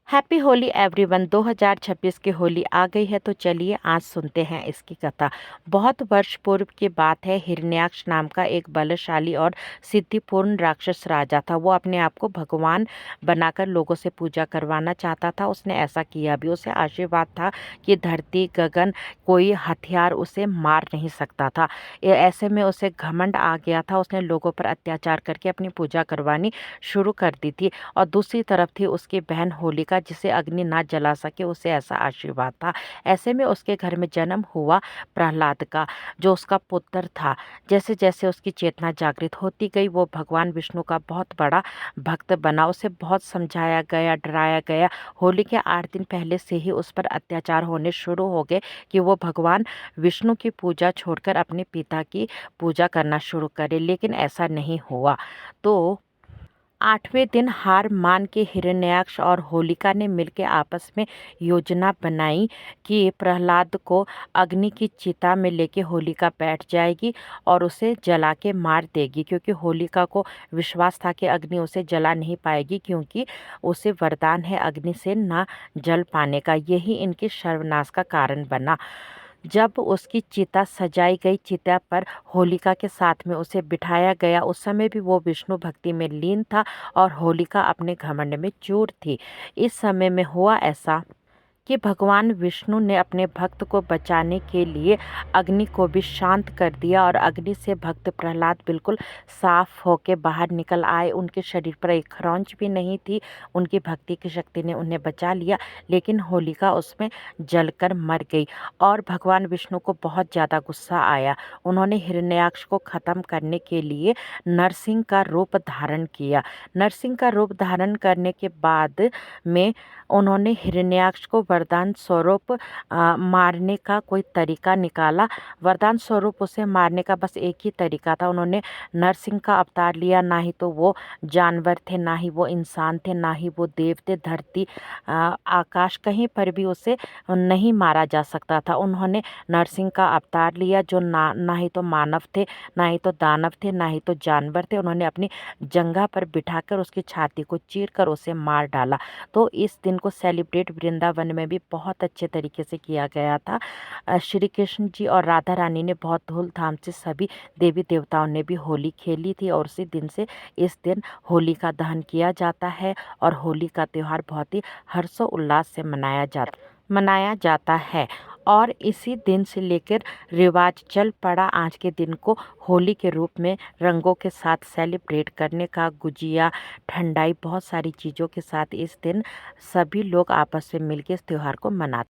Happy Holi everyone. 2026 की होली आ गई है, तो चलिए आज सुनते हैं इसकी कथा। बहुत वर्ष पूर्व की बात है। हिरण्याक्ष नाम का एक बलशाली और सिद्धिपूर्ण राक्षस राजा था। वो अपने आप को भगवान बनाकर लोगों से पूजा करवाना चाहता था। उसने ऐसा किया भी। उसे आशीर्वाद था कि धरती गगन कोई हथियार उसे मार नहीं सकता था। ऐसे में उसे घमंड आ गया था। उसने लोगों पर अत्याचार करके अपनी पूजा करवानी शुरू कर दी थी। और दूसरी तरफ थी उसकी बहन होलिका, जिसे अग्नि ना जला सके, उसे ऐसा आशीर्वाद था। ऐसे में उसके घर में जन्म हुआ प्रहलाद का, जो उसका पुत्र था। जैसे जैसे उसकी चेतना जागृत होती गई, वो भगवान विष्णु का बहुत बड़ा भक्त बना। उसे बहुत समझाया गया, डराया गया। होली के 8 दिन पहले से ही उस पर अत्याचार होने शुरू हो गए कि वो भगवान विष्णु की पूजा छोड़कर अपने पिता की पूजा करना शुरू करे, लेकिन ऐसा नहीं हुआ। तो 8वें दिन हार मान के हिरण्याक्ष और होलिका ने मिलकर आपस में योजना बनाई कि प्रहलाद को अग्नि की चिता में लेके होलिका बैठ जाएगी और उसे जला के मार देगी, क्योंकि होलिका को विश्वास था कि अग्नि उसे जला नहीं पाएगी, क्योंकि उसे वरदान है अग्नि से ना जल पाने का। यही इनके सर्वनाश का कारण बना। जब उसकी चिता सजाई गई, चिता पर होलिका के साथ में उसे बिठाया गया। उस समय भी वो विष्णु भक्ति में लीन था और होलिका अपने घमंड में चूर थी। इस समय में हुआ ऐसा कि भगवान विष्णु ने अपने भक्त को बचाने के लिए अग्नि को भी शांत कर दिया, और अग्नि से भक्त प्रहलाद बिल्कुल साफ होकर बाहर निकल आए। उनके शरीर पर एक खरोंच भी नहीं थी। उनकी भक्ति की शक्ति ने उन्हें बचा लिया, लेकिन होलिका उसमें जलकर मर गई। और भगवान विष्णु को बहुत ज़्यादा गुस्सा आया। उन्होंने हिरण्याक्ष को ख़त्म करने के लिए नरसिंह का रूप धारण किया। नरसिंह का रूप धारण करने के बाद में उन्होंने हिरण्याक्ष को वरदान स्वरूप मारने का कोई तरीका निकाला। वरदान स्वरूप उसे मारने का बस एक ही तरीका था। उन्होंने नरसिंह का अवतार लिया। ना ही तो वो जानवर थे, ना ही वो इंसान थे, ना ही वो देव थे। धरती आकाश कहीं पर भी उसे नहीं मारा जा सकता था। उन्होंने नरसिंह का अवतार लिया, जो ना ही तो मानव थे, ना ही तो दानव थे, ना ही तो जानवर थे। उन्होंने अपनी जंघा पर बिठाकर उसकी छाती को चीर कर उसे मार डाला। तो इस दिन को सेलिब्रेट वृंदावन में भी बहुत अच्छे तरीके से किया गया था। श्री कृष्ण जी और राधा रानी ने बहुत धूमधाम से, सभी देवी देवताओं ने भी होली खेली थी। और उसी दिन से इस दिन होली का दहन किया जाता है, और होली का त्यौहार बहुत ही हर्षोल्लास से मनाया जाता है। और इसी दिन से लेकर रिवाज चल पड़ा आज के दिन को होली के रूप में रंगों के साथ सेलिब्रेट करने का। गुजिया, ठंडाई, बहुत सारी चीज़ों के साथ इस दिन सभी लोग आपस में मिलकर इस त्यौहार को मनाते